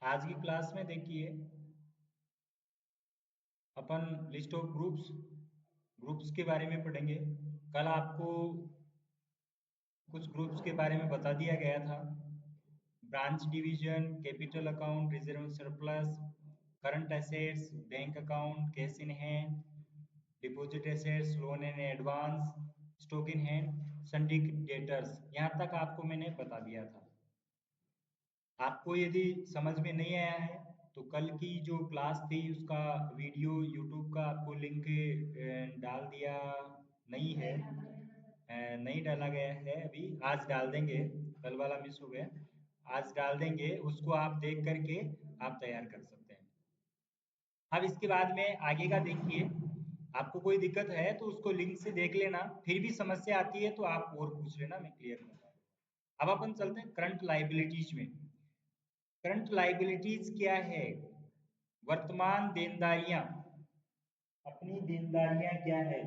आज की क्लास में देखिए अपन लिस्ट ऑफ ग्रुप्स के बारे में पढ़ेंगे। कल आपको कुछ ग्रुप्स के बारे में बता दिया गया था। Branch division, capital account, reserve surplus, current assets, bank account, cash in hand, deposit assets, loan and advance, stock in hand, सन्डी debtors. यहाँ तक आपको मैंने बता दिया था। आपको यदि समझ में नहीं आया है तो कल की जो क्लास थी उसका वीडियो यूट्यूब का आपको लिंक डाल दिया नहीं है, नहीं डाला गया है अभी। आज डाल देंगे, कल वाला मिस हो गया, आज डाल देंगे। उसको आप देख करके आप तैयार कर सकते हैं। अब इसके बाद में आगे का देखिए, आपको कोई दिक्कत है तो उसको लिंक से देख लेना, फिर भी समस्या आती है तो आप और पूछ लेना, मैं क्लियर करूंगा। अब अपन चलते हैं करंट लाइबिलिटीज में। करंट लाइबिलिटीज क्या है? वर्तमान देनदारियां। अपनी देनदारियां क्या है,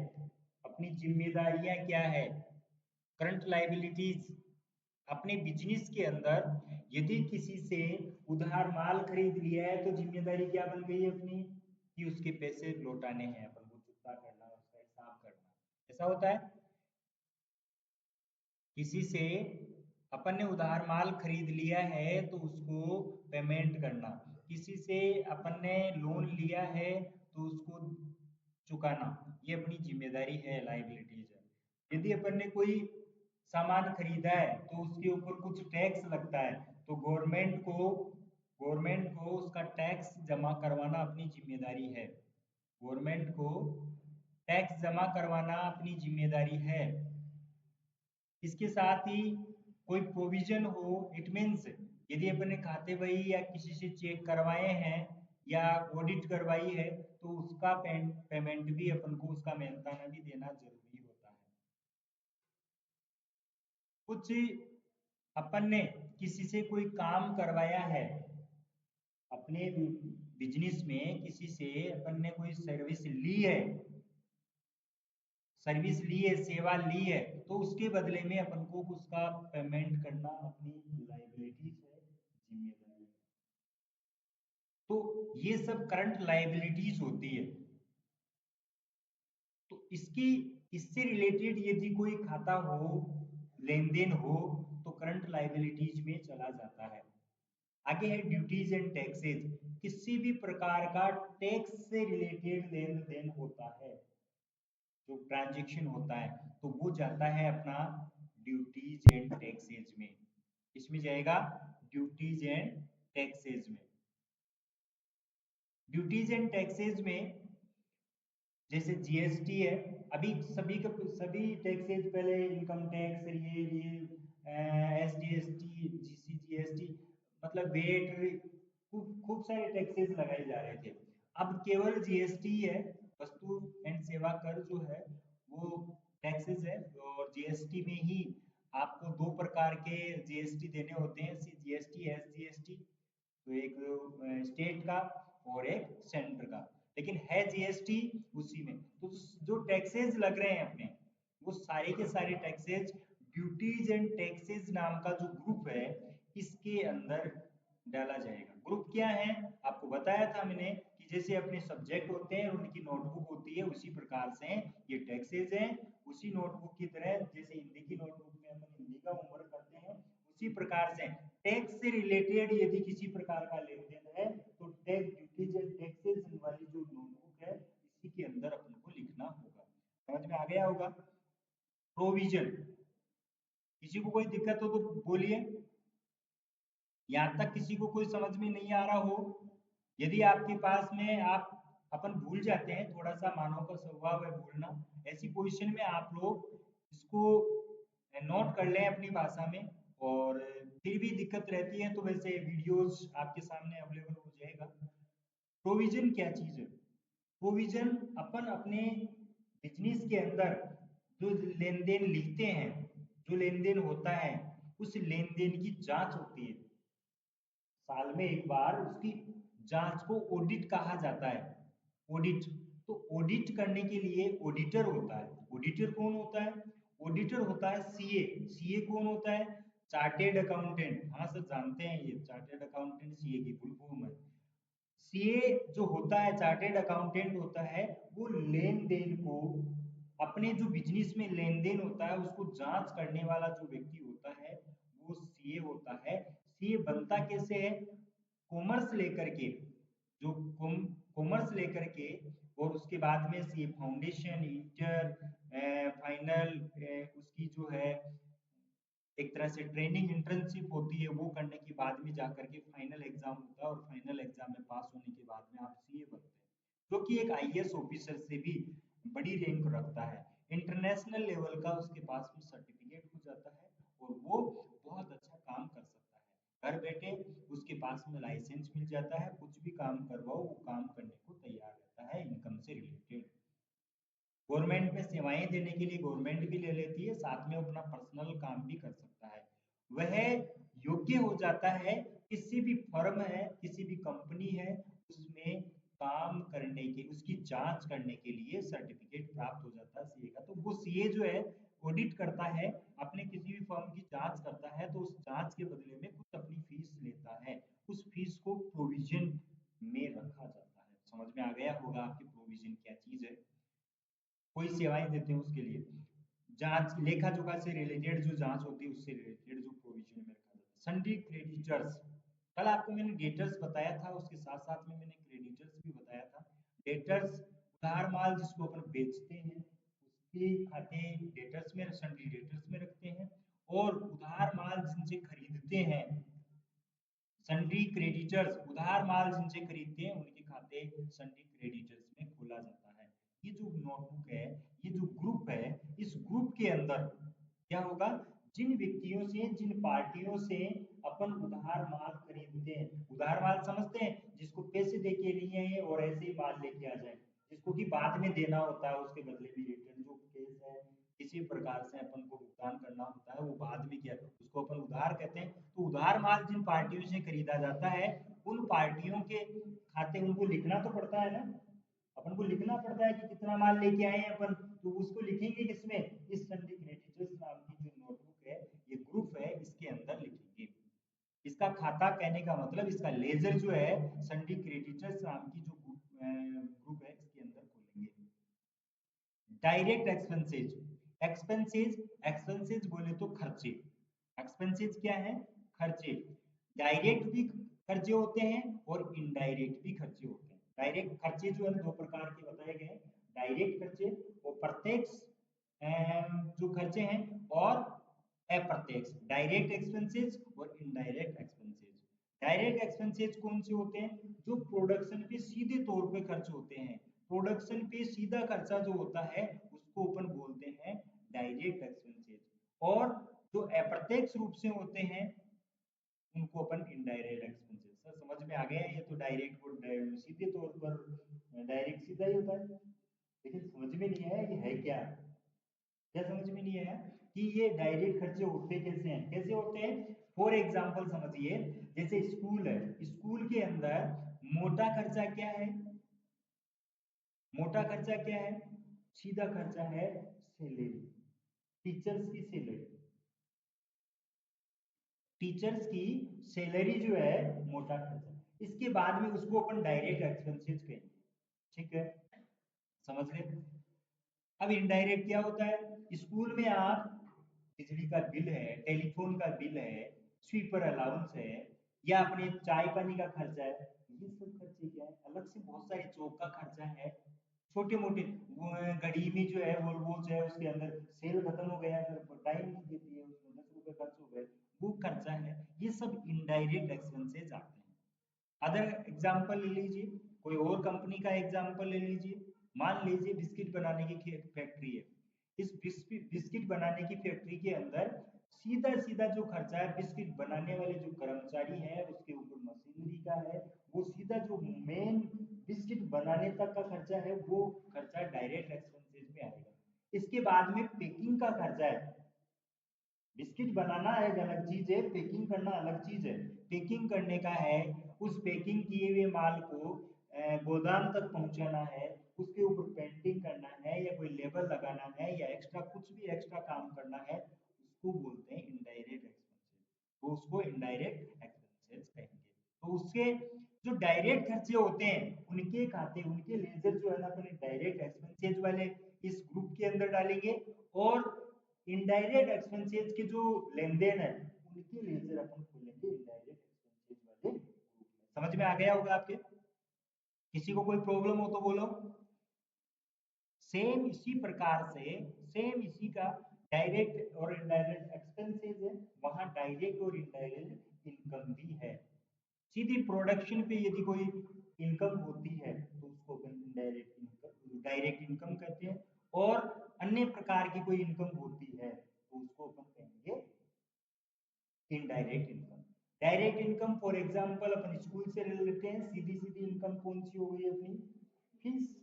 अपनी जिम्मेदारियां क्या है? करंट लाइबिलिटीज अपने बिजनेस के अंदर यदि किसी से उधार माल खरीद लिया है तो जिम्मेदारी क्या बन गई है अपनी, कि उसके पैसे लौटाने हैं, अपन को चुकता करना, उसका हिसाब करना। ऐसा होता है। किसी से अपन ने उधार माल खरीद लिया है तो उसको पेमेंट करना, किसी से अपन ने लोन लिया है तो उसको चुकाना, ये अपनी जिम्मेदारी है, लाइबिलिटीज है। यदि अपन ने कोई सामान खरीदा है तो उसके ऊपर कुछ टैक्स लगता है तो गवर्नमेंट को उसका टैक्स जमा करवाना अपनी जिम्मेदारी है। गवर्नमेंट को टैक्स जमा करवाना अपनी जिम्मेदारी है। इसके साथ ही कोई प्रोविजन हो, इट मीन्स यदि अपन ने खाते बही या किसी से चेक करवाए हैं या ऑडिट करवाई है तो उसका पेमेंट भी अपन को, उसका मेहनताना भी देना जरूरी होता है। कुछ अपन ने किसी से कोई काम करवाया है, अपने बिजनेस में किसी से अपन ने कोई सर्विस ली है, सेवा ली है, तो उसके बदले में अपन को उसका पेमेंट करना अपनी लाइबिलिटीज है, जिम्मेदारी है। तो ये सब करंट लाइबिलिटीज होती है। तो इससे रिलेटेड यदि कोई खाता हो, लेन देन हो, तो करंट लाइबिलिटीज में चला जाता है। आगे है ड्यूटीज एंड टैक्सेज। किसी भी प्रकार का टैक्स से रिलेटेड लेन देन होता है, जो ट्रांजेक्शन होता है, तो वो जाता है अपना ड्यूटीज एंड टैक्सेज में। इसमें जाएगा ड्यूटीज एंड टैक्सेज में। ड्यूटीज एंड टैक्सेज में जैसे जीएसटी है। अभी सभी टैक्सेज, पहले इनकम टैक्स, ये एसजीएसटी, जीएसटी, मतलब वेट, खूब सारे टैक्सेस लगाए जा रहे थे। अब केवल जीएसटी है, वस्तु एंड सेवा कर जो है वो टैक्सेस है। और जीएसटी में ही आपको दो प्रकार के जीएसटी देने होते हैं, जीएसटी, एसजीएसटी। तो एक स्टेट का और एक सेंटर का, लेकिन है जीएसटी उसी में। तो जो टैक्सेस लग रहे हैं अपने, वो सारे के सारे टैक्सेस ड्यूटीज एंड टैक्सेस नाम का जो ग्रुप है इसके अंदर डाला जाएगा। ग्रुप क्या है आपको बताया था मैंने, कि जैसे अपने सब्जेक्ट होते हैं उनकी नोटबुक होती है, उसी प्रकार से ये टैक्सेस हैं। उसी नोटबुक की तरह, जैसे हिंदी की नोटबुक में अपन हिंदी का होमवर्क करते हैं, उसी प्रकार से टैक्स से रिलेटेड यदि किसी प्रकार का लेन देन है तो टैक्स ड्यूटीज एंड टैक्सेस वाली जो नोटबुक है इसी के अंदर अपन को लिखना होगा। समझ में आ गया होगा। प्रोविजन, किसी को कोई दिक्कत हो तो बोलिए, यहाँ तक किसी को कोई समझ में नहीं आ रहा हो। यदि आपके पास में आप, अपन भूल जाते हैं, थोड़ा सा मानव का स्वभाव है भूलना, ऐसी पोजीशन में आप लोग इसको नोट कर लें अपनी भाषा में। और फिर भी दिक्कत रहती है तो वैसे वीडियोस आपके सामने अवेलेबल हो जाएगा। प्रोविजन क्या चीज है? प्रोविजन अपन अपने बिजनेस के अंदर जो लेन देन लिखते हैं, जो लेन देन होता है, उस लेन देन की जांच होती है। साल में एक बार उसकी जांच को ऑडिट कहा जाता है। ऑडिट, तो ऑडिट करने के लिए ऑडिटर होता है। ऑडिटर कौन होता है? ऑडिटर होता है सीए। सीए कौन होता है? चार्टेड अकाउंटेंट, हाँ सर जानते हैं, ये चार्टेड अकाउंटेंट सीए की फुल फॉर्म है। सीए जो होता है, चार्टेड अकाउंटेंट होता है, वो लेन देन को, अपने जो बिजनेस में लेन देन होता है उसको जांच करने वाला जो व्यक्ति होता है वो सीए होता है। सीए बनता कैसे है? कॉमर्स लेकर के, जो कॉमर्स लेकर के, और उसके बाद में सीए फाउंडेशन, इंटर, फाइनल, उसकी जो है एक तरह से ट्रेनिंग इंटर्नशिप होती है, वो करने के बाद में जाकर के फाइनल एग्जाम होता है, और फाइनल एग्जाम में पास होने के बाद में आप सीए बनते हैं, जो कि एक आईएएस ऑफिसर से भी बड़ी रैंक रखता है। इंटरनेशनल लेवल का उसके पास में सर्टिफिकेट हो जाता है, और वो बहुत अच्छा काम कर सकता है। घर बैठे उसके पास में लाइसेंस मिल जाता है, कुछ भी काम करवाओ वो काम करने को तैयार रहता है, इनकम से रिलेटेड। गवर्नमेंट में सेवाएं देने के लिए गवर्नमेंट भी ले लेती है, साथ में अपना पर्सनल काम भी कर सकता है। वह योग्य हो जाता है, किसी भी फर्म है, किसी भी कंपनी है, उसमें काम करने के, उसकी जांच करने के लिए सर्टिफिकेट प्राप्त हो जाता है सीए का। तो वो सीए जो है ऑडिट करता है, अपने किसी भी फर्म की जांच करता है, तो उस जांच के बदले में कुछ अपनी फीस लेता है, उस फीस को प्रोविजन में रखा जाता है। समझ में आ गया होगा आपकी प्रोविजन क्या चीज है? कोई सेवाएं देते हैं उसके लिए, जांच लेखा जोखा से रिलेटेड जो जांच होती है उससे रिलेटेड जो प्रोविजन में रखा जाता है। सन्डी क्रेडिटर्स, कल आपको मैंने डेटर्स बताया था, उसके साथ साथ में मैंने क्रेडिटर्स भी बताया था। डेटर्स उधार माल जिसको अपन बेचते हैं उसके खाते डेटर्स में, सन्डी डेटर्स में रखते हैं, और उधार माल जिनसे खरीदते हैं, सन्डी क्रेडिटर्स, उधार माल जिनसे खरीदते हैं उनके खाते सन्डी क्रेडिटर्स में खोला जाता है। ये जो नोटबुक है, ये जो ग्रुप है, इस ग्रुप के अंदर क्या होगा? जिन व्यक्तियों से, जिन पार्टियों से अपन उधार माल खरीदते हैं, उधार माल समझते हैं जिसको पैसे दे के नहीं है और ऐसे ही माल लेके आ जाए, जिसको कि बाद में देना होता है, उसके बदले में रिटर्न जो केस है, किसी प्रकार से अपन को भुगतान करना होता है, वो बाद में किया, उसको अपन उधार कहते हैं। तो उधार माल जिन पार्टियों से खरीदा जाता है, उन पार्टियों के खाते उनको लिखना तो पड़ता है ना, अपन को लिखना पड़ता है कि कितना माल लेके आए हैं अपन, तो उसको लिखेंगे किसमें? इस संडे क्रेडिटर्स नाम की जो नोटबुक है, ये ग्रुप है, इसके अंदर लिखेंगे। इसका खाता कहने का मतलब, इसका लेजर जो है संडे क्रेडिटर्स नाम की जो ग्रुप है इसके अंदर खोलेंगे। डायरेक्ट एक्सपेंसेज, एक्सपेंसेज, एक्सपेंसेज बोले तो खर्चे, एक्सपेंसेज क्या है? खर्चे। डायरेक्ट भी खर्चे होते हैं और इनडायरेक्ट भी खर्चे होते हैं। डायरेक्ट खर्चे जो है दो प्रकार के बताए गए हैं, डायरेक्ट खर्चे और प्रत्यक्ष जो खर्चे हैं, और अप्रत्यक्ष, डायरेक्ट एक्सपेंसेस और इनडायरेक्ट एक्सपेंसेस। डायरेक्ट एक्सपेंसेस कौन से होते हैं? जो प्रोडक्शन पे सीधे तौर पे खर्च होते हैं, प्रोडक्शन पे सीधा खर्चा जो होता है उसको अपन बोलते हैं डायरेक्ट एक्सपेंसेस। और जो अप्रत्यक्ष रूप से होते हैं उनको अपन इनडायरेक्ट एक्सपेंसेस। सर समझ में आ गया? ये तो डायरेक्ट को सीधे तौर पर डायरेक्ट सीधा ही होता है, लेकिन समझ में नहीं आया ये है क्या? क्या समझ में नहीं आया कि ये डायरेक्ट खर्चे होते कैसे हैं? कैसे होते हैं? फॉर एग्जाम्पल समझिए, जैसे स्कूल है, स्कूल के अंदर मोटा खर्चा क्या है? मोटा खर्चा क्या है? सीधा खर्चा है सैलरी, टीचर्स की सैलरी, टीचर्स की सैलरी जो है मोटा खर्चा। इसके बाद में उसको अपन डायरेक्ट एक्सपेंसेस कहेंगे। ठीक है, समझ गए? अब इनडायरेक्ट क्या होता है? स्कूल में आप बिजली का बिल है, टेलीफोन का बिल है, स्वीपर अलाउंस है, या अपने चाय पानी का खर्चा है, ये सब खर्चे क्या है? अलग से बहुत सारे चौक का खर्चा है, छोटे मोटे, वो घड़ी में जो है वो जो है उसके अंदर सेल खत्म हो गया, फिर टाइम नहीं देती है, उसमें 10 रुपए खर्च हो गए, वो खर्चा है। ये सब इनडायरेक्ट एक्सपेंसेस आते हैं। अदर एग्जाम्पल ले लीजिए, कोई और कंपनी का एग्जाम्पल ले लीजिए। मान लीजिए बिस्किट बनाने की फैक्ट्री है, इस बिस्किट बनाने की फैक्ट्री के अंदर सीधा सीधा जो खर्चा है बिस्किट बनाने वाले जो कर्मचारी है उसके ऊपर मशीनरी का है, वो सीधा जो मेन बिस्किट बनाने तक का खर्चा है वो खर्चा डायरेक्ट एक्सपेंसेस में आएगा। इसके बाद में पैकिंग का खर्चा है, बिस्किट बनाना एक अलग चीज है, पैकिंग करना अलग चीज है। पैकिंग करने का है, उस पैकिंग किए हुए माल को गोदाम तक पहुंचाना है, उसके ऊपर पेंटिंग करना है या कोई लेबल लगाना है या एक्स्ट्रा कुछ भी एक्स्ट्रा काम करना है, उसको बोलते हैं इनडायरेक्ट एक्सपेंसेस। तो उसको इनडायरेक्ट एक्सपेंसेस कहेंगे। तो उसके जो डायरेक्ट खर्चे होते हैं उनके खाते, उनके लेजर जो है ना अपन डायरेक्ट एक्सपेंसेस वाले इस ग्रुप के अंदर डालेंगे, और इनडायरेक्ट एक्सपेंसेस के जो लेन देन है उनके लेजर अपन खोलेंगे इनडायरेक्ट एक्सपेंसेस वाले ग्रुप में। समझ में आ गया होगा आपके? किसी को कोई प्रॉब्लम हो तो बोलो। सेम इसी प्रकार से, सेम इसी का डायरेक्ट और इनडायरेक्ट एक्सपेंसेस है, वहां डायरेक्ट और इनडायरेक्ट इनकम भी है। सीधी प्रोडक्शन पे यदि कोई इनकम होती है तो उसको अपन इनडायरेक्ट इनकम, डायरेक्ट इनकम कहते हैं, और अन्य प्रकार की कोई इनकम होती है तो उसको अपन कहेंगे indirect income. Direct income for example upon school से ले लेते हैं, सीधी सीधी इनकम कौन सी हो गई अपनी? फीस।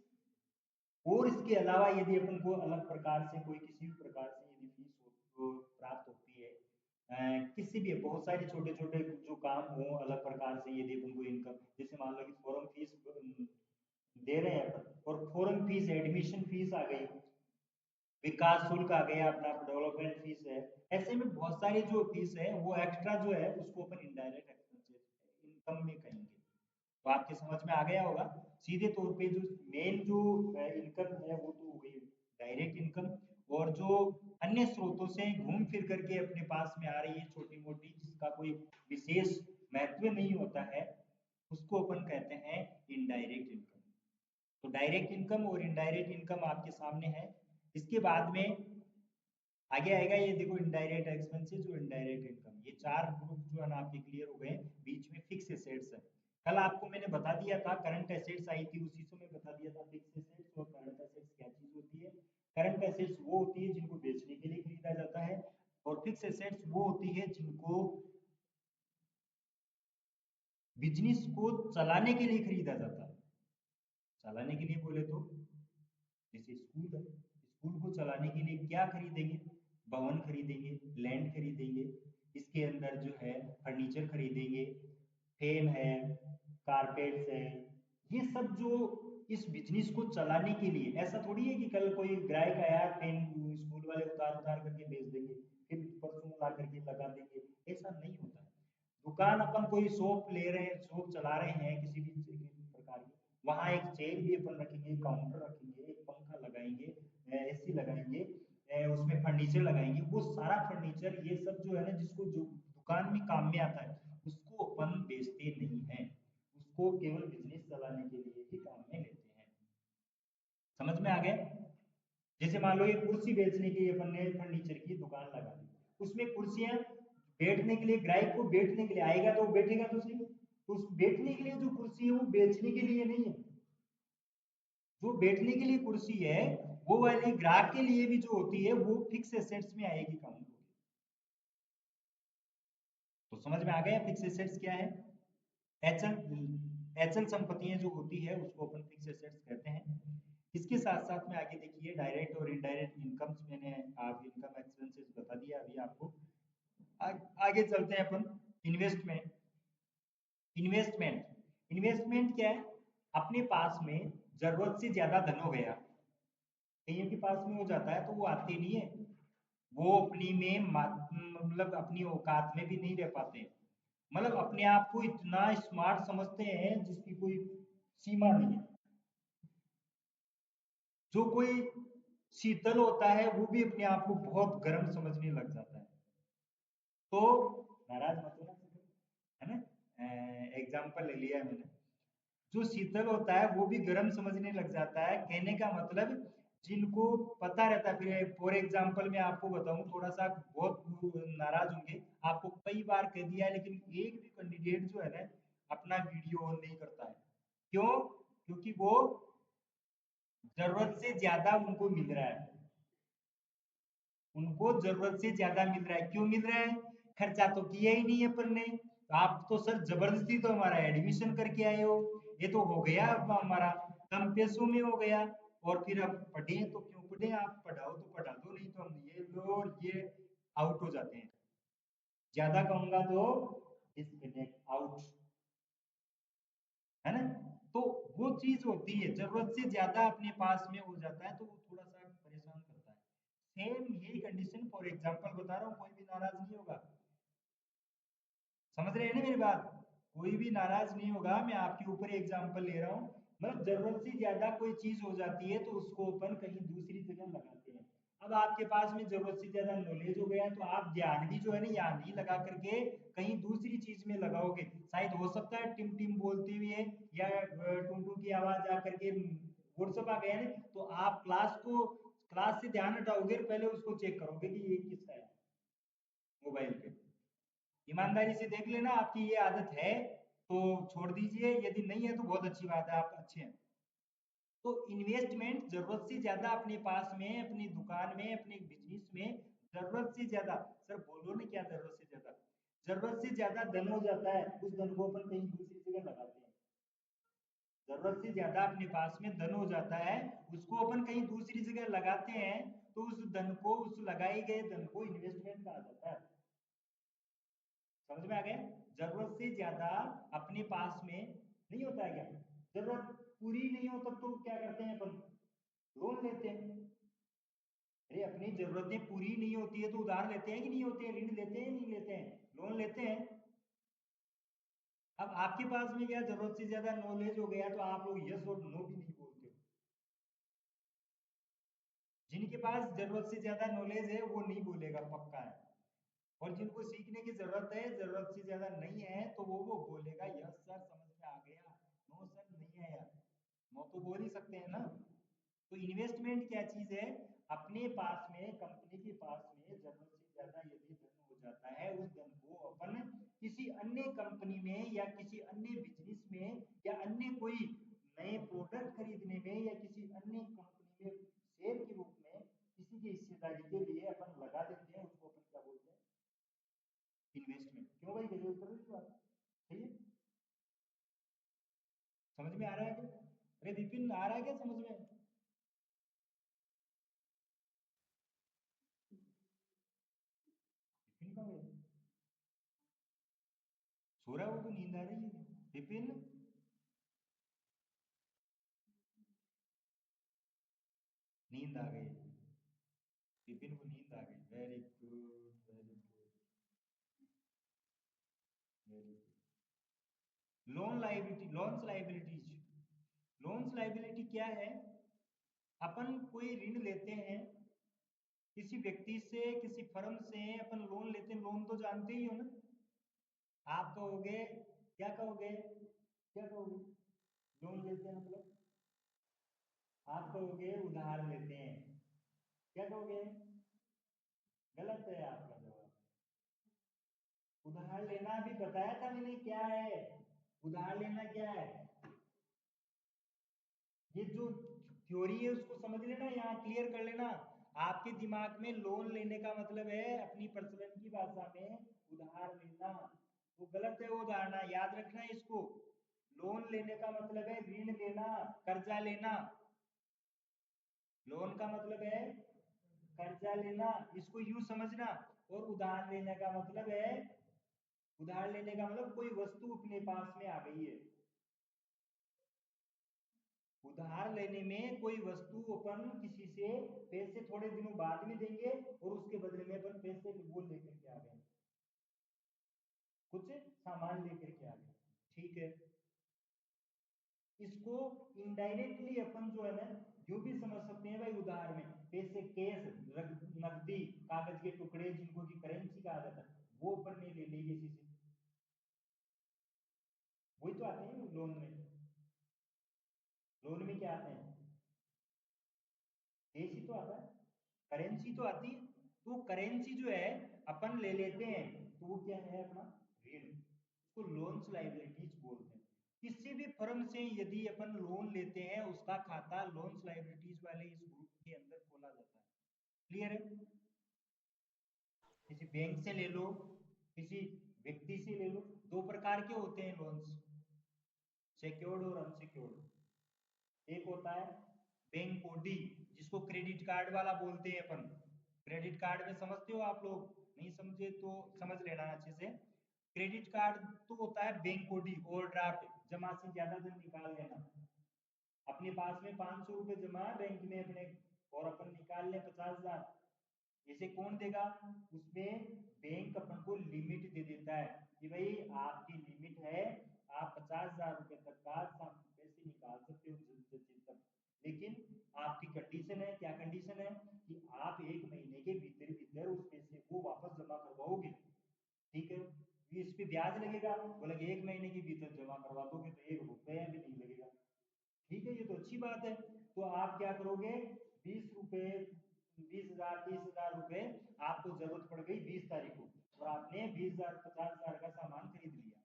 और इसके अलावा यदि अपन को अलग प्रकार से कोई किसी भी प्रकार से यदि फीस प्राप्त होती है, किसी भी बहुत सारे छोटे छोटे जो काम हो अलग प्रकार से यदि अपन को इनकम, जैसे मान लो कि फॉरम फीस दे रहे हैं अपन, और फॉरम फीस एडमिशन फीस आ गई, विकास शुल्क आ गया, अपना डेवलपमेंट फीस है, ऐसे में बहुत सारी जो फीस है वो एक्स्ट्रा जो है उसको अपन इनडायरेक्ट एक्सपेंसेस इनकम में कहेंगे। तो आपके समझ में आ गया होगा। सीधे तौर पे जो मेन जो इनकम है वो तो हो गई डायरेक्ट इनकम, और जो अन्य स्रोतों से घूम फिर करके अपने पास में आ रही है छोटी मोटी, जिसका कोई विशेष महत्व नहीं होता है, उसको अपन कहते हैं इनडायरेक्ट इनकम। तो डायरेक्ट इनकम और इनडायरेक्ट इनकम आपके सामने है। इसके बाद में आगे आएगा ये देखो इनडायरेक्ट एक्सपेंसेस और इनडायरेक्ट इनकम, ये चार ग्रुप जो है ना आपके क्लियर हो गए। बीच में फिक्स एसेट्स है, कल आपको मैंने बता दिया था, करंट एसेट्स आई थी उसी समय बता दिया था फिक्स एसेट्स और करंट एसेट्स क्या चीज होती है। करंट एसेट्स वो होती है जिनको बेचने के लिए खरीदा जाता है, और फिक्स एसेट्स वो होती है जिनको बिजनेस को चलाने के लिए खरीदा जाता है। चलाने के लिए बोले तो जैसे स्कूल है, स्कूल को चलाने के लिए क्या खरीदेंगे? भवन खरीदेंगे, लैंड खरीदेंगे, इसके अंदर जो है फर्नीचर खरीदेंगे, फैन है, कारपेट्स है, ये सब जो इस बिजनेस को चलाने के लिए। ऐसा थोड़ी है कि कल कोई ग्राहक आया फैन स्कूल वाले उतार उतार करके बेच देंगे, फिर परसों ला करके लगा देंगे, ऐसा नहीं होता है। दुकान अपन कोई शॉप ले रहे हैं, शॉप चला रहे हैं किसी भी प्रकार की, वहां एक चेयर भी अपन रखेंगे, काउंटर रखेंगे, एक पंखा लगाएंगे, एसी लगाएंगे, उसमें फर्नीचर लगाएंगे, वो सारा फर्नीचर ये सब जो है ना जिसको जो दुकान में काम में आता है उसको अपन बेचते नहीं हैं, उसको केवल बिजनेस चलाने के लिए ही काम में लेते हैं। समझ में आ गया? जैसे मान लो ये कुर्सी बेचने के लिए अपन ने फर्नीचर की दुकान लगा दी, उसमें कुर्सियां बैठने के लिए, ग्राहक को बैठने के लिए आएगा तो वो बैठेगा तो सही, तो उस बैठने के लिए जो कुर्सी है वो बेचने के लिए नहीं है। जो बैठने के लिए कुर्सी है वो वाली ग्राहक के लिए भी जो होती है वो फिक्स एसेट्स में आएगी, काउंट होगी। तो समझ में आ गया फिक्स एसेट्स क्या है? एचएल, एचएल संपत्तियां जो होती है उसको अपन फिक्स एसेट्स कहते हैं। इसके साथ साथ में आगे देखिए डायरेक्ट और इनडायरेक्ट इनकम्स, मैंने आप इनकम एक्सपेंसेस बता दिया अभी आपको। आगे चलते हैं अपन इन्वेस्टमेंट। इन्वेस्टमेंट इन्वेस्टमेंट क्या है? अपने पास में जरूरत से ज्यादा धन हो गया, कईयों के पास में हो जाता है तो वो आते नहीं है, वो अपनी में मतलब अपनी औकात में भी नहीं रह पाते, मतलब अपने आप को इतना स्मार्ट समझते हैं जिसकी कोई सीमा नहीं है। जो कोई शीतल होता है वो भी अपने आप को बहुत गर्म समझने लग जाता है। तो नाराज मत होना, है ना, एग्जाम्पल ले लिया है मैंने। जो शीतल होता है वो भी गर्म समझने लग जाता है, कहने का मतलब जिनको पता रहता है। फिर फॉर एग्जाम्पल मैं आपको बताऊं, थोड़ा सा बहुत नाराज होंगे, आपको कई बार कह दिया है लेकिन एक भी कैंडिडेट जो है ना अपना वीडियो ऑन नहीं करता है। क्यों? क्योंकि वो जरूरत से ज्यादा उनको मिल रहा है, उनको जरूरत से ज्यादा मिल रहा है। क्यों मिल रहा है? खर्चा तो किया ही नहीं है अपन ने, तो आप तो सर जबरदस्ती तो हमारा एडमिशन करके आए हो, ये तो हो गया अब हमारा कम पैसों में हो गया, और फिर अब पढ़े तो क्यों पढ़े, आप पढ़ाओ तो पढ़ा दो, नहीं तो हम ये लो और ये आउट हो जाते हैं। ज्यादा कहूंगा तो डिस्कनेक्ट आउट, है ना। तो वो चीज होती है, जरूरत से ज्यादा अपने पास में हो जाता है तो वो थोड़ा सा परेशान करता है। सेम यही कंडीशन फॉर एग्जांपल बता रहा हूँ, कोई भी नाराज नहीं होगा। समझ रहे हैं ना मेरी बात? कोई भी नाराज नहीं होगा, मैं आपके ऊपर एग्जांपल ले रहा हूँ। मतलब जरूरत से ज्यादा कोई चीज हो जाती है तो उसको अपन कहीं दूसरी जगह लगाते हैं। अब आपके पास में जरूरत से ज्यादा नॉलेज हो गया तो आप ध्यान भी जो है ना यहाँ नहीं लगा करके कहीं दूसरी चीज में लगाओगे। शायद हो सकता है टिम टिम बोलते हुए या टूं टूं की आवाज आकर के व्हाट्सएप आ गया ना, तो आप क्लास से ध्यान हटाओगे और पहले उसको चेक करोगे कि ये किसका है मोबाइल पे। ईमानदारी से देख लेना, आपकी ये आदत है तो छोड़ दीजिए, यदि नहीं है तो बहुत अच्छी बात है, आप अच्छे हैं। तो इन्वेस्टमेंट जरूरत से ज्यादा अपने पास में, अपनी दुकान में, अपने बिजनेस में जरूरत से ज्यादा, सर बोलो ना क्या जरूरत से ज्यादा, जरूरत से ज्यादा धन हो जाता है, उस धन को अपन कहीं दूसरी जगह लगाते हैं। जरूरत से ज्यादा अपने पास में धन हो जाता है, उसको अपन कहीं दूसरी जगह लगाते हैं, तो उस धन को, उस लगाए गए धन को इन्वेस्टमेंट कहा जाता है। समझ में आ गया? जरूरत से ज्यादा अपने पास में नहीं होता है क्या? जरूरत पूरी नहीं हो तब तो क्या करते हैं अपन? लोन लेते हैं। अरे अपनी जरूरतें पूरी नहीं होती है तो उधार लेते हैं कि नहीं होते हैं, ऋण लेते हैं नहीं लेते हैं, लोन लेते हैं। अब आपके पास में क्या जरूरत से ज्यादा नॉलेज हो गया तो आप लोग यस और नो भी नहीं बोलते हो। जिनके पास जरूरत से ज्यादा नॉलेज है वो नहीं बोलेगा, पक्का है। और जिनको सीखने की जरूरत है, जरूरत से ज्यादा नहीं है, तो वो बोलेगा यस सर समझ में आ गया, नो सर नहीं आया। नो तो बोल ही सकते हैं ना। तो इन्वेस्टमेंट क्या चीज है? अपने पास में, कंपनी के पास में जरूरत से ज्यादा यदि धन हो जाता है, उस धन को अपन किसी अन्य कंपनी में या किसी अन्य बिजनेस में या अन्य कोई नए प्रोडक्ट खरीदने में या किसी अन्य कंपनी में शेयर के रूप में किसी की हिस्सेदारी के लिए अपन लगा देते हैं, उसको अपन क्या बोलते हैं? इन्वेस्टमेंट। क्यों भाई, गजब कर रही बात सही है? समझ में आ रहा है क्या? अरे विपिन आ रहा है क्या समझ में? विपिन कहाँ गया? सो रहा है वो तो, नींद आ रही है विपिन। नींद आ गई विपिन को, नींद आ गई। Very good very good very good. Loan liability, loans liabilities. Loans liability क्या है? अपन कोई ऋण लेते हैं किसी व्यक्ति से, किसी फर्म से अपन लोन लेते हैं, लोन तो जानते ही हो ना। आप कहोगे, क्या कहोगे, क्या कहोगे? लोन लेते हैं मतलब आप कहोगे उधार लेते हैं। क्या कहोगे? गलत है आपका जवाब। उधार लेना भी बताया था मैंने क्या है। उधार लेना क्या है? ये जो थ्योरी है उसको समझ लेना, यहाँ क्लियर कर लेना। आपके दिमाग में लोन लेने का मतलब है अपनी प्रचलन की भाषा में उधार लेना। वो गलत है वो धारणा, याद रखना इसको। लोन लेने का मतलब है ऋण लेना, कर्जा लेना। लोन का मतलब है कर्जा लेना, इसको यूं समझना। और उधार लेने का मतलब है, उधार लेने का मतलब कोई वस्तु अपने पास में आ गई है। उधार लेने में कोई वस्तु अपन किसी से पैसे थोड़े दिनों बाद में देंगे और उसके बदले में अपन पैसे वो लेकर के आ गए, कुछ सामान लेकर के आ गए। ठीक है। इसको इनडायरेक्टली अपन जो है ना यूं भी समझ सकते हैं भाई, उधार में पैसे, कैश, नकदी, कागज के टुकड़े जिनको की करेंसी कहा जाता है, वो अपन ने ले ली किसी से। वही तो आते हैं लोन में। लोन में क्या आते हैं? कैश ही तो आता है, करेंसी तो आती है। तो करेंसी जो है अपन ले लेते हैं, तो वो क्या है अपना ऋण, उसको लोन्स लाइबिलिटीज बोलते हैं। किसी भी फर्म से यदि अपन लोन लेते हैं उसका खाता लोन्स लाइबिलिटीज वाले इस ग्रुप के अंदर खोला जाता है। क्लियर है? किसी बैंक से ले लो, किसी व्यक्ति से ले लो, दो प्रकार के होते हैं लोन्स, सिक्योर्ड और अनसिक्योर्ड। एक होता है बैंक ओडी, जिसको क्रेडिट कार्ड वाला बोलते हैं अपन। क्रेडिट कार्ड में समझते हो आप लोग? नहीं समझे तो समझ लेना अच्छे से। क्रेडिट कार्ड तो होता है बैंक ओडी, ओवरड्राफ्ट, जमा से ज्यादा धन निकाल लेना। अपने पास में 500 रुपए जमा है बैंक में अपने, और अपन निकाल लें 50,000, इसे कौन देगा? उसमें बैंक अपन को लिमिट दे देता है कि भाई आपकी लिमिट है, आप 50,000 रुपए तक का पैसे निकाल सकते हो तक, लेकिन आपकी कंडीशन है, क्या कंडीशन है कि आप 1 महीने के भीतर भीतर उस पैसे को वापस जमा करवाओगे। ठीक है, इस पे ब्याज लगेगा, बोला 1 महीने के भीतर जमा करवा दोगे तो 1 रुपया भी नहीं लगेगा। ठीक है, ये तो अच्छी बात है। तो आप क्या करोगे, 20 रुपए, 20,000 30,000 रुपए आपको जरूरत पड़ गई 20 तारीख को, और आपने 20,000 50,000 का सामान खरीद लिया।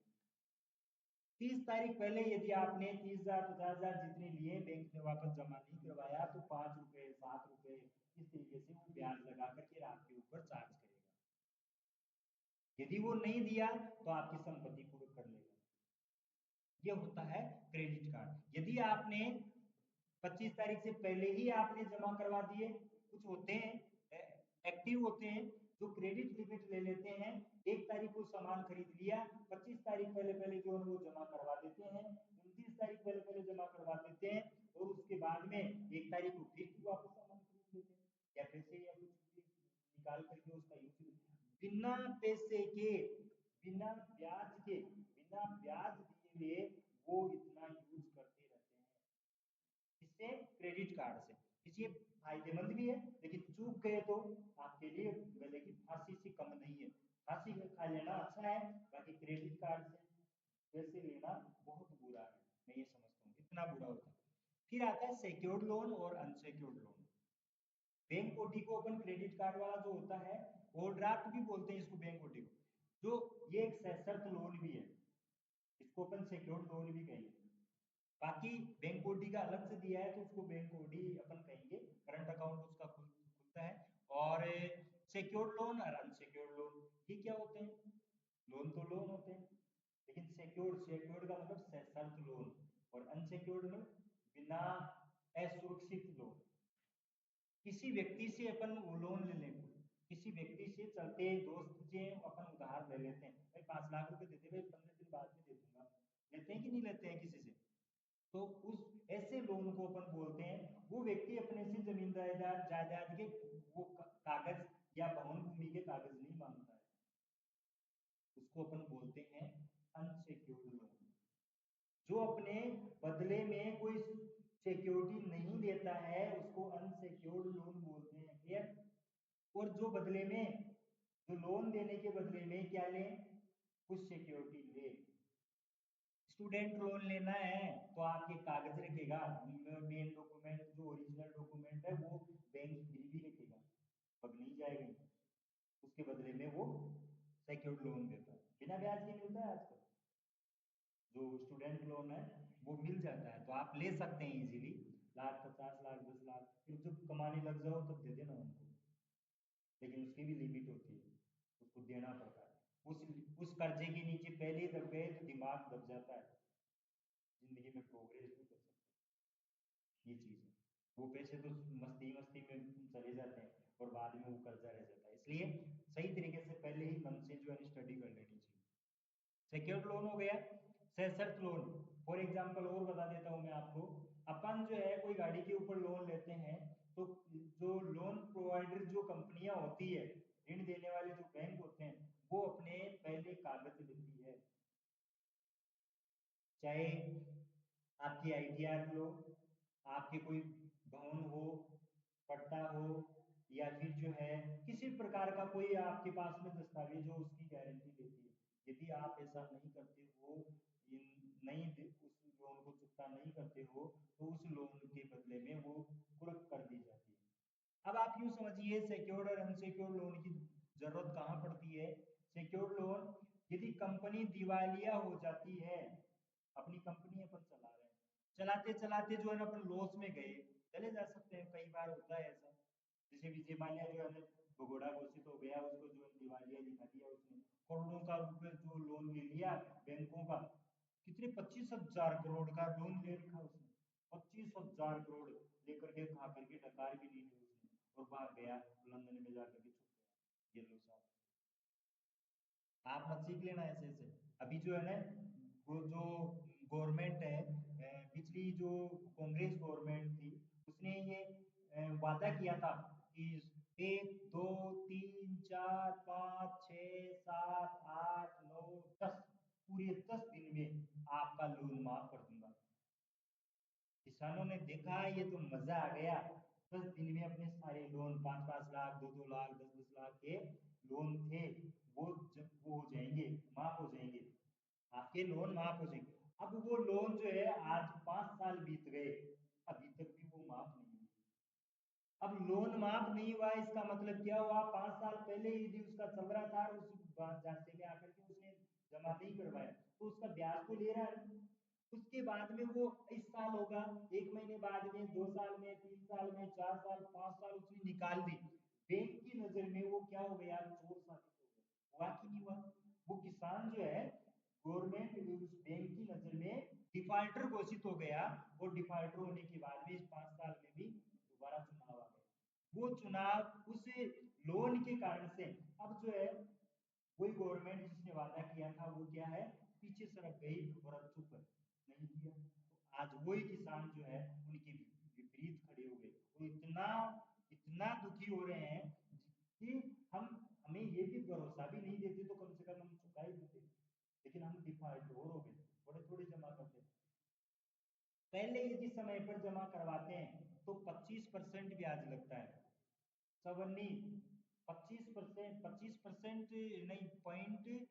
30 तारीख पहले यदि आपने 30,000 50,000 जितने लिए बैंक में वापस जमा नहीं करवाया तो 5 रुपए 7 रुपए इस तरीके से वो ब्याज लगा करके आपके ऊपर चार्ज करेगा। यदि वो नहीं दिया तो आपकी संपत्ति पूर्ण कर लेगा। ये होता है क्रेडिट कार्ड। यदि आपने 25 तारीख से पहले ही आपने जमा करवा दिए, कुछ होते हैं एक्टिव होते हैं जो क्रेडिट लिमिट ले लेते हैं, 1 तारीख को सामान खरीद लिया, 25 तारीख पहले पहले जो है वो जमा करवा देते हैं, 29 तारीख पहले पहले जमा करवा देते हैं, और उसके बाद में 1 तारीख को फिर वापस सामान खरीद लेते हैं, या पैसे या कुछ भी निकाल करके उसका यूज बिना पैसे के, बिना ब्याज के, बिना ब्याज दिए हुए वो इतना यूज करते रहते हैं। इससे क्रेडिट कार्ड से इसलिए फायदेमंद भी है, लेकिन चूक गए तो आपके लिए गले की फांसी से कम नहीं है। फांसी खा लेना अच्छा है, बाकी क्रेडिट कार्ड से पैसे लेना बहुत बुरा है। मैं ये समझता हूँ इतना बुरा होता है। फिर आता है सिक्योर्ड लोन और अनसिक्योर्ड लोन। बैंक ओडी को अपन क्रेडिट कार्ड वाला जो होता है, ओवरड्राफ्ट भी बोलते हैं इसको, बैंक ओडी को, जो ये एक सशर्त लोन भी है, इसको अपन सिक्योर्ड लोन भी कहेंगे। बाकी बैंक ओडी का अलग से दिया है तो उसको बैंक ओडी अपन कहेंगे, करंट अकाउंट उसका खुलता है। और सिक्योर्ड लोन और अनसिक्योर्ड लोन ये क्या होते हैं? लोन तो लोन होते हैं, लेकिन सिक्योर्ड, सिक्योर्ड का मतलब सशर्त लोन, और अनसिक्योर्ड में बिना असुरक्षित लोन। किसी व्यक्ति से अपन लोन ले लें, किसी व्यक्ति से चलते दोस्त से अपन उधार ले लेते हैं, भाई 5 लाख रुपए दे दे भाई, 15 दिन बाद में दे दूंगा, लेते हैं कि नहीं लेते हैं किसी से? तो उस ऐसे लोन को अपन बोलते हैं, वो व्यक्ति अपने से जमीन जायदाद जायदाद के वो कागज या भवन भूमि के कागज नहीं मांगता है, उसको अपन बोलते हैं अनसिक्योर्ड लोन। जो अपने बदले में कोई सिक्योरिटी नहीं देता है उसको अनसिक्योर्ड लोन बोलते हैं। क्लियर? और जो बदले में, जो लोन देने के बदले में क्या ले, कुछ सिक्योरिटी ले। स्टूडेंट लोन लेना है तो आपके कागज रखेगा, मेन डॉक्यूमेंट जो ओरिजिनल डॉक्यूमेंट है वो बैंक गिरवी रखेगा, पग नहीं जाएगा, उसके बदले में वो सिक्योर्ड लोन देता है। बिना ब्याज के मिलता है आजकल, जो स्टूडेंट लोन है वो मिल जाता है, तो आप ले सकते हैं इजीली, लाख 50 लाख 10 लाख, फिर जब कमाने लग जाओ तब दे देना उनको, लेकिन उसकी भी लिमिट होती है, उसको देना पड़ता है। उस कर्जे के नीचे पहले ही दब गए तो दिमाग दब जाता है, जिंदगी में प्रोग्रेस नहीं कर सकते। ये चीज है, वो पैसे तो मस्ती मस्ती में चले जाते हैं और बाद में वो कर्जा रह जाता है। इसलिए सही तरीके से पहले ही मन से जो है स्टडी कर लेनी चाहिए। सिक्योर्ड लोन हो गया। सशर्त लोन, फॉर एग्जांपल और बता देता हूं मैं आपको, अपन जो है कोई गाड़ी के ऊपर लोन लेते हैं तो जो लोन प्रोवाइडर जो कंपनियां होती है, ऋण देने वाले जो बैंक होते हैं, वो अपने पहले कागज देती है, चाहे आपकी आईटीआर लो, आपके कोई भवन हो, पट्टा हो, या फिर जो है किसी प्रकार का कोई आपके पास में दस्तावेज हो, उसकी गारंटी देती है। यदि आप ऐसा नहीं करते हो, नहीं उस लोन को चुकता नहीं करते हो, तो उस लोन के बदले में वो कुर्क कर दी जाती है। अब आप यूं समझिए, सिक्योर्ड और अनसिक्योर्ड लोन की जरूरत कहाँ पड़ती है? सिक्योर्ड लोन, यदि कंपनी दिवालिया हो जाती है, अपनी कंपनी अपन चला रहे हैं, चलाते चलाते जो है ना अपन लॉस में गए, चले जा सकते हैं, कई बार होता है ऐसा। जैसे विजय माल्या जो है भगोड़ा घोषित हो गया, उसको जो दिवालिया दिखा दिया, उसने करोड़ों का रुपए जो लोन ले लिया बैंकों का, कितने 25,000 करोड़ का लोन ले रखा उसने, 25,000 करोड़ लेकर के खा करके डकार भी नहीं ली उसने, और भाग गया लंदन में जाकर के छुप गया। ये लो साहब, आप मत सीख लेना ऐसे ऐसे। अभी जो है ना, वो जो गवर्नमेंट है, पिछली जो कांग्रेस गवर्नमेंट थी, उसने ये वादा किया था कि एक, दो, तीन, चार, पाँच, छ, सात, आठ, नौ, 10, पूरे 10 दिन में आपका लोन माफ कर दूंगा। किसानों ने देखा ये तो मजा आ गया, 10 दिन में अपने सारे लोन 5-5 लाख, 2-2 लाख, 10-10 लाख के लोन थे, वो जब वो हो जाएंगे, माफ हो जाएंगे, आपके लोन माफ हो जाएंगे। अब वो लोन जो है आज 5 साल बीत गए, अभी तक भी वो माफ नहीं हुए। अब लोन माफ नहीं हुआ, इसका मतलब क्या हुआ, 5 साल पहले यदि उसका चल रहा था और उस जांचे में आकर के उसने जमा नहीं करवाया तो उसका ब्याज तो ले रहा है। उसके बाद में वो इस साल होगा, 1 महीने बाद में, 2 साल में, 3 साल में, 4 साल, 5 साल उसने निकाल दी, बैंक की नजर में वो क्या हो गया, चोर साबित हो गया। हुआ कि नहीं हुआ? वो किसान जो है गवर्नमेंट उस बैंक की नजर में डिफाल्टर घोषित हो गया, और डिफाल्टर होने के बाद में इस 5 साल में भी दोबारा चुनाव आ गए। वो चुनाव उस लोन के कारण से अब जो है वही गवर्नमेंट जिसने वादा किया था वो क्या है, पीछे सरक गई और अब चुप है, नहीं किया। तो आज वही किसान जो है उनके विपरीत खड़े हो गए, वो इतना इतना दुखी हो रहे हैं कि हम हमें ये भी भरोसा भी नहीं देते तो कम से कम हम चुका ही देते, लेकिन हम डिफॉल्ट हो गए, थोड़े थोड़े जमा करते। पहले यदि समय पर जमा करवाते हैं तो 25% ब्याज लगता है, सवर्णी 25%, 25% नहीं, 0.25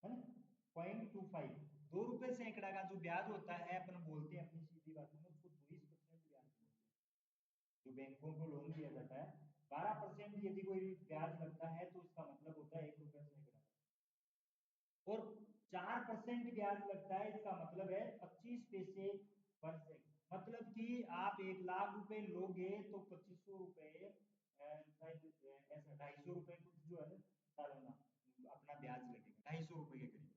है ना, 0.25, 2 रुपए सैकड़ा का जो ब्याज होता है, अपन बोलते हैं अपनी सीधी भाषा में उसको 22% ब्याज बोलते हैं। जो बैंकों को लोन दिया जाता है, 12% यदि कोई ब्याज लगता है तो उसका मतलब होता है 1 रुपया सैकड़ा, और 4% ब्याज लगता है, इसका मतलब है 25 पैसे पर सेकंड। मतलब कि आप 1 लाख रुपए लोगे तो 2500 रुपए, शायद ऐसा 250 रुपए कुछ जो है सालाना अपना ब्याज लगेगा, 250 रुपए के करीब।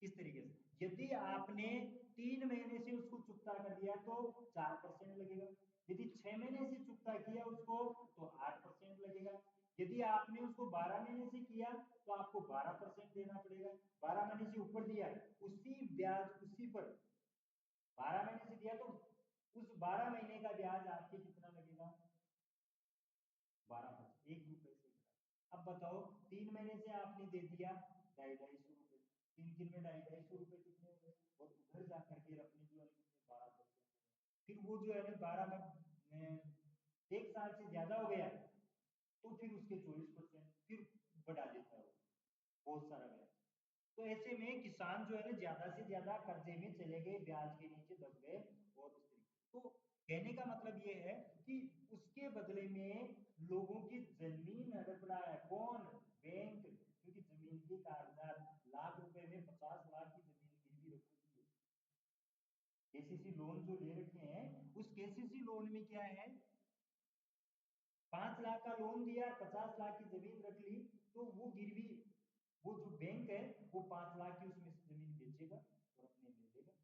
इस तरीके से यदि आपने 3 महीने से उसको चुकता कर दिया तो 4% लगेगा, यदि 6 महीने से चुकता किया उसको तो 8% लगेगा, यदि आपने उसको 12 महीने से किया तो आपको 12% देना पड़ेगा। 12 महीने से ऊपर दिया उसी ब्याज उसी पर, 12 महीने से दिया तो उस 12 महीने का ब्याज आपके कितना लगेगा, 12%, 1 रुपए से। अब बताओ 3 महीने से आपने दे दिया 250-250 रुपए, 3 दिन में 250-250 रुपए कितने हो गए, और उधर जाकर के अपने जो है कितने 12%, फिर वो जो है ना 1 साल से ज्यादा हो गया तो फिर उसके 24% फिर बढ़ा देता है वो, बहुत सारा ब्याज। तो ऐसे में किसान जो है ना ज्यादा से ज्यादा कर्जे में चले गए, ब्याज के नीचे दब गए, और उस तरीके तो कहने का मतलब ये है कि उसके बदले में लोगों की जमीन हड़प रहा है, कौन, बैंक, क्योंकि जमीन के कागजात, लाख रुपए में 50 लाख की जमीन गिरवी रख रखी है। केसीसी लोन जो ले रखे हैं उस केसीसी लोन में क्या है, 5 लाख का लोन दिया, 50 लाख की जमीन रख ली, तो वो गिरवी, वो जो बैंक है वो 5 लाख की उसमें से जमीन बेचेगा और अपने ले लेगा,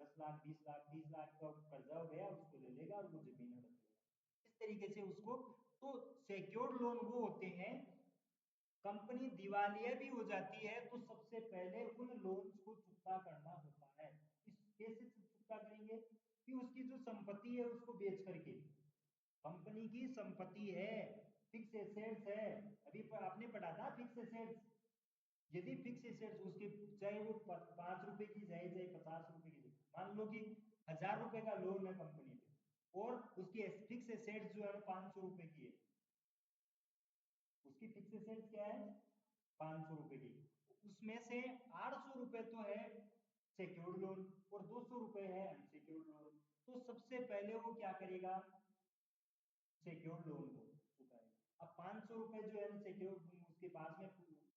10 लाख, 20 लाख, 30 लाख का कर्जा हो गया उसको ले लेगा और वो जमीन हड़प लेगा। इस तरीके से उसको, तो सिक्योर्ड लोन वो होते हैं, कंपनी दिवालिया भी हो जाती है तो सबसे पहले उन लोन्स को चुकता करना होता है। इस कैसे चुकता करेंगे, कि उसकी जो संपत्ति है उसको बेच करके, कंपनी की संपत्ति है, फिक्स एसेट्स है, अभी आपने पढ़ा था फिक्स एसेट्स, यदि फिक्स एसेट्स उसके, चाहे वो 5 रुपए की जाए चाहे 50 रुपए की जाए, मान लो कि 1000 रुपए का लोन है कंपनी पे, और उसकी फिक्स एसेट्स जो है 500 रुपए की है, उसकी फिक्स एसेट्स क्या है 500 रुपए की, उसमें से 800 रुपए तो है सिक्योर्ड लोन और 200 रुपए है अनसिक्योर्ड लोन। तो सबसे पहले वो क्या करेगा, सिक्योर्ड लोन को चुकाएगा। अब 500 रुपए जो है सिक्योर्ड, उसके पास में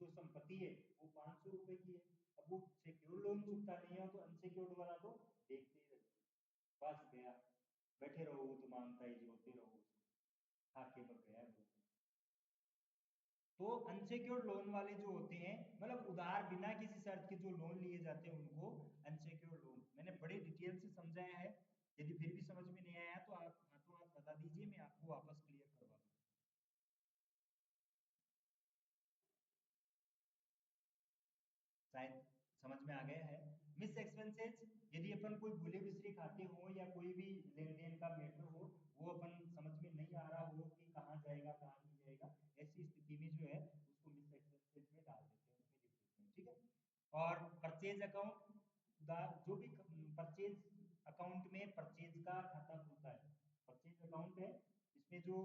जो संपत्ति है वो 500 रुपए की है, अब वो सिक्योर्ड लोन चुकता नहीं है तो अनसिक्योर्ड वाला तो देखते ही रहते, बस गया, बैठे रहो वो तो मांगता ही जोते रहो उसको, खाके पक गया वो। तो अनसिक्योर्ड लोन वाले जो होते हैं, मतलब उधार बिना किसी शर्त के जो लोन लिए जाते हैं उनको अनसिक्योर्ड लोन, मैंने बड़े डिटेल से समझाया है, यदि फिर भी समझ में नहीं आया तो आप हाथों हाथ बता दीजिए, मैं आपको वापस क्लियर करवा दूँ। शायद समझ में आ गया है। मिस एक्सपेंसेस, यदि अपन कोई भूले बिसरे खाते हो या कोई भी लेन देन का मैटर हो, वो अपन समझ में नहीं आ रहा हो कि कहाँ जाएगा कहाँ नहीं जाएगा, ऐसी स्थिति में जो है उसको मिस एक्सपेंसेस में डाल देते हैं, उसमें लिख देते हैं, ठीक है। और परचेज अकाउंट, जो भी परचेज अकाउंट में परचेज का खाता खुलता है, परचेज अकाउंट है, इसमें जो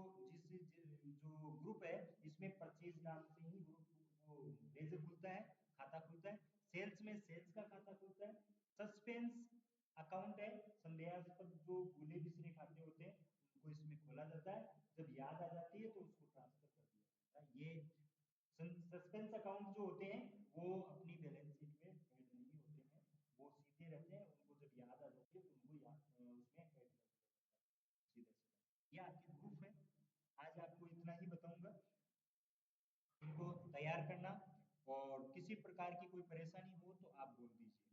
जो ग्रुप है इसमें परचेज नाम से ही ग्रुप वो लेजर खुलता है, खाता खुलता है। सेल्स में सेल्स का खाता खुलता है। सस्पेंस अकाउंट है, संदेहास्पद जो भूले बिसरे खाते होते हैं उनको इसमें खोला जाता है, जब याद आ जाती है तो उसको ट्रांसफर कर दिया जाता है। ये सस्पेंस अकाउंट जो होते हैं वो अपनी बैलेंस शीट में ऐड नहीं होते हैं, वो सीधे रहते हैं, उनको जब याद आ जाती है तो उनको उसमें ऐड कर दिया जाता है सीधे सीधा। ये आपके प्रूफ है, आज आपको इतना ही बताऊंगा, इनको तैयार करना, और किसी प्रकार की कोई परेशानी हो तो आप बोल दीजिए।